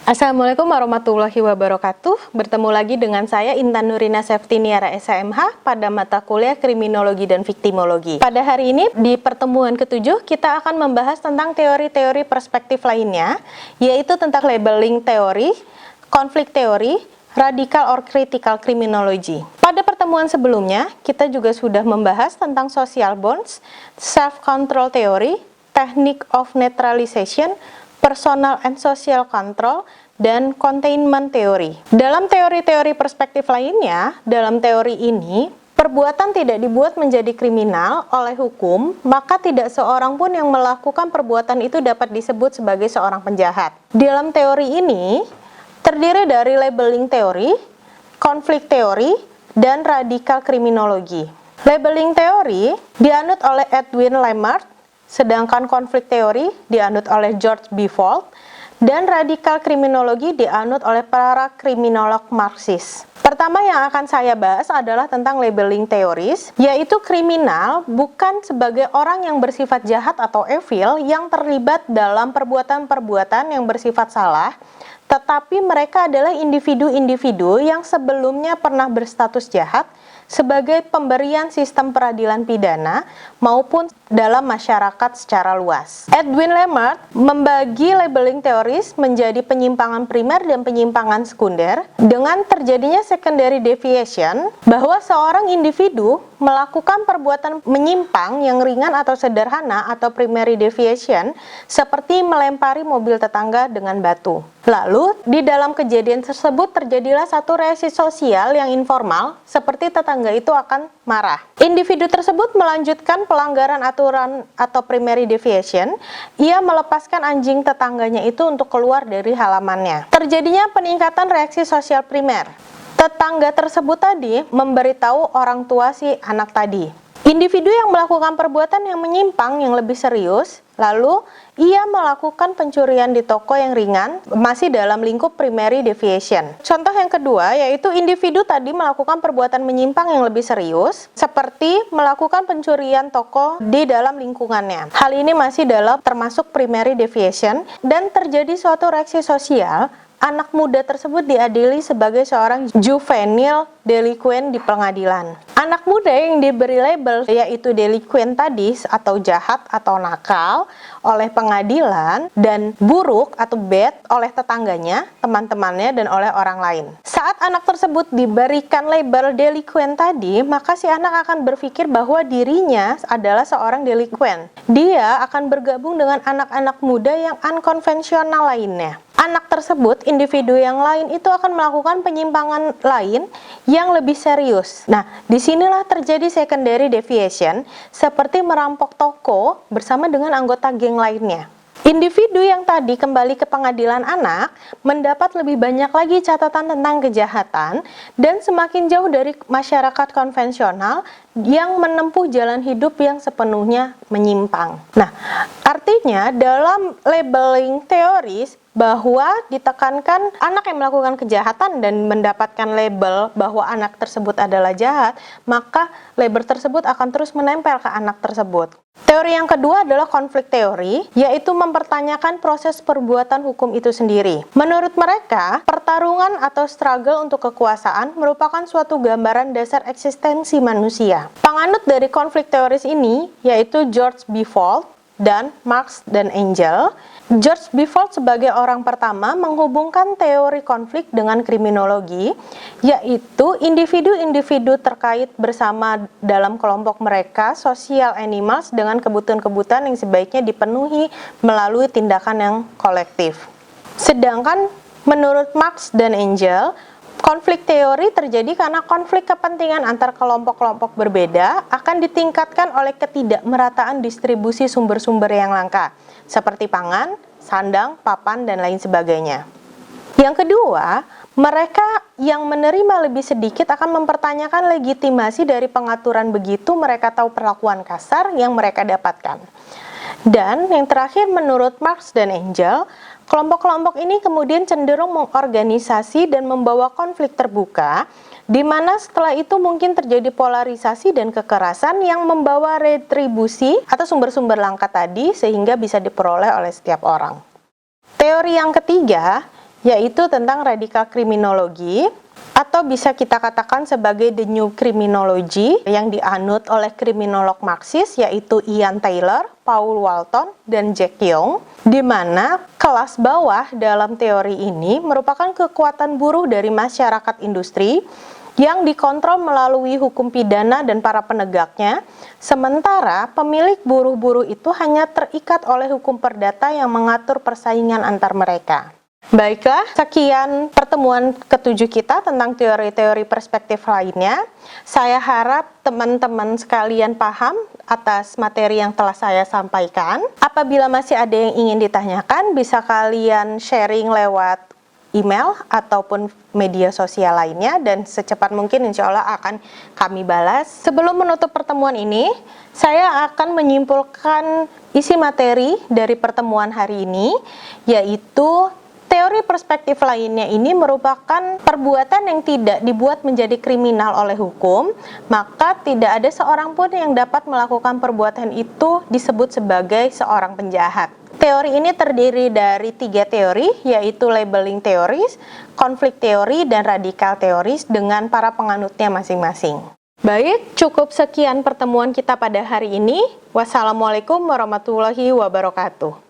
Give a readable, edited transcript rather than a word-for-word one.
Assalamualaikum warahmatullahi wabarakatuh. Bertemu lagi dengan saya Intan Nurina Seftiniara SHMH pada mata kuliah Kriminologi dan Viktimologi. Pada hari ini di pertemuan ke-7 kita akan membahas tentang teori-teori perspektif lainnya, yaitu tentang labeling teori, konflik teori, radical or critical criminology. Pada pertemuan sebelumnya kita juga sudah membahas tentang social bonds, self-control theory, technique of neutralization, personal and social control, dan containment theory. Dalam teori-teori perspektif lainnya, dalam teori ini, perbuatan tidak dibuat menjadi kriminal oleh hukum, maka tidak seorang pun yang melakukan perbuatan itu dapat disebut sebagai seorang penjahat. Dalam teori ini, terdiri dari labeling teori, konflik teori, dan radikal kriminologi. Labeling teori dianut oleh Edwin Lemart, sedangkan konflik teori dianut oleh George B. Fuld, dan radikal kriminologi dianut oleh para kriminolog Marxis. Pertama yang akan saya bahas adalah tentang labeling teoris, yaitu kriminal bukan sebagai orang yang bersifat jahat atau evil yang terlibat dalam perbuatan-perbuatan yang bersifat salah, tetapi mereka adalah individu-individu yang sebelumnya pernah berstatus jahat sebagai pemberian sistem peradilan pidana maupun dalam masyarakat secara luas. Edwin Lemart membagi labeling teoris menjadi penyimpangan primer dan penyimpangan sekunder dengan terjadinya secondary deviation, bahwa seorang individu melakukan perbuatan menyimpang yang ringan atau sederhana atau primary deviation seperti melempari mobil tetangga dengan batu. Lalu, di dalam kejadian tersebut terjadilah satu reaksi sosial yang informal, seperti tetangga itu akan marah. Individu tersebut melanjutkan pelanggaran aturan atau primary deviation, ia melepaskan anjing tetangganya itu untuk keluar dari halamannya. Terjadinya peningkatan reaksi sosial primer. Tetangga tersebut tadi memberitahu orang tua si anak tadi. Individu yang melakukan perbuatan yang menyimpang yang lebih serius, lalu ia melakukan pencurian di toko yang ringan, masih dalam lingkup primary deviation. Contoh yang kedua yaitu individu tadi melakukan perbuatan menyimpang yang lebih serius, seperti melakukan pencurian toko di dalam lingkungannya. Hal ini masih dalam termasuk primary deviation, dan terjadi suatu reaksi sosial. Anak muda tersebut diadili sebagai seorang juvenile delinquent di pengadilan. Anak muda yang diberi label yaitu delinquent tadi atau jahat atau nakal oleh pengadilan dan buruk atau bad oleh tetangganya, teman-temannya, dan oleh orang lain. Saat anak tersebut diberikan label delinquent tadi, maka si anak akan berpikir bahwa dirinya adalah seorang delinquent. Dia akan bergabung dengan anak-anak muda yang unkonvensional lainnya. Anak tersebut, individu yang lain itu akan melakukan penyimpangan lain yang lebih serius. Nah, disinilah terjadi secondary deviation, seperti merampok toko bersama dengan anggota geng lainnya. Individu yang tadi kembali ke pengadilan anak mendapat lebih banyak lagi catatan tentang kejahatan dan semakin jauh dari masyarakat konvensional yang menempuh jalan hidup yang sepenuhnya menyimpang. Nah, artinya dalam labeling teoris bahwa ditekankan anak yang melakukan kejahatan dan mendapatkan label bahwa anak tersebut adalah jahat, maka label tersebut akan terus menempel ke anak tersebut. Teori yang kedua adalah konflik teori, yaitu mempertanyakan proses perbuatan hukum itu sendiri. Menurut mereka, pertarungan atau struggle untuk kekuasaan merupakan suatu gambaran dasar eksistensi manusia. Penganut dari konflik teoris ini yaitu George B. Fuld dan Marx dan Engel. George B. Fuld sebagai orang pertama menghubungkan teori konflik dengan kriminologi, yaitu individu-individu terkait bersama dalam kelompok mereka, social animals, dengan kebutuhan-kebutuhan yang sebaiknya dipenuhi melalui tindakan yang kolektif. Sedangkan menurut Marx dan Engel, konflik teori terjadi karena konflik kepentingan antar kelompok-kelompok berbeda akan ditingkatkan oleh ketidakmerataan distribusi sumber-sumber yang langka, seperti pangan, sandang, papan, dan lain sebagainya. Yang kedua, mereka yang menerima lebih sedikit akan mempertanyakan legitimasi dari pengaturan begitu mereka tahu perlakuan kasar yang mereka dapatkan. Dan yang terakhir, menurut Marx dan Engels, kelompok-kelompok ini kemudian cenderung mengorganisasi dan membawa konflik terbuka, di mana setelah itu mungkin terjadi polarisasi dan kekerasan yang membawa retribusi atau sumber-sumber langka tadi sehingga bisa diperoleh oleh setiap orang. Teori yang ketiga yaitu tentang radikal kriminologi, atau bisa kita katakan sebagai the new criminology yang dianut oleh kriminolog Marxis yaitu Ian Taylor, Paul Walton, dan Jack Young, di mana kelas bawah dalam teori ini merupakan kekuatan buruh dari masyarakat industri yang dikontrol melalui hukum pidana dan para penegaknya, sementara pemilik buruh-buruh itu hanya terikat oleh hukum perdata yang mengatur persaingan antar mereka. Baiklah, sekian pertemuan ketujuh kita tentang teori-teori perspektif lainnya. Saya harap teman-teman sekalian paham atas materi yang telah saya sampaikan. Apabila masih ada yang ingin ditanyakan, bisa kalian sharing lewat email ataupun media sosial lainnya, dan secepat mungkin insya Allah akan kami balas. Sebelum menutup pertemuan ini, saya akan menyimpulkan isi materi dari pertemuan hari ini, yaitu teori perspektif lainnya ini merupakan perbuatan yang tidak dibuat menjadi kriminal oleh hukum, maka tidak ada seorang pun yang dapat melakukan perbuatan itu disebut sebagai seorang penjahat. Teori ini terdiri dari 3 teori, yaitu labeling teoris, konflik teori, dan radikal teoris dengan para penganutnya masing-masing. Baik, cukup sekian pertemuan kita pada hari ini. Wassalamualaikum warahmatullahi wabarakatuh.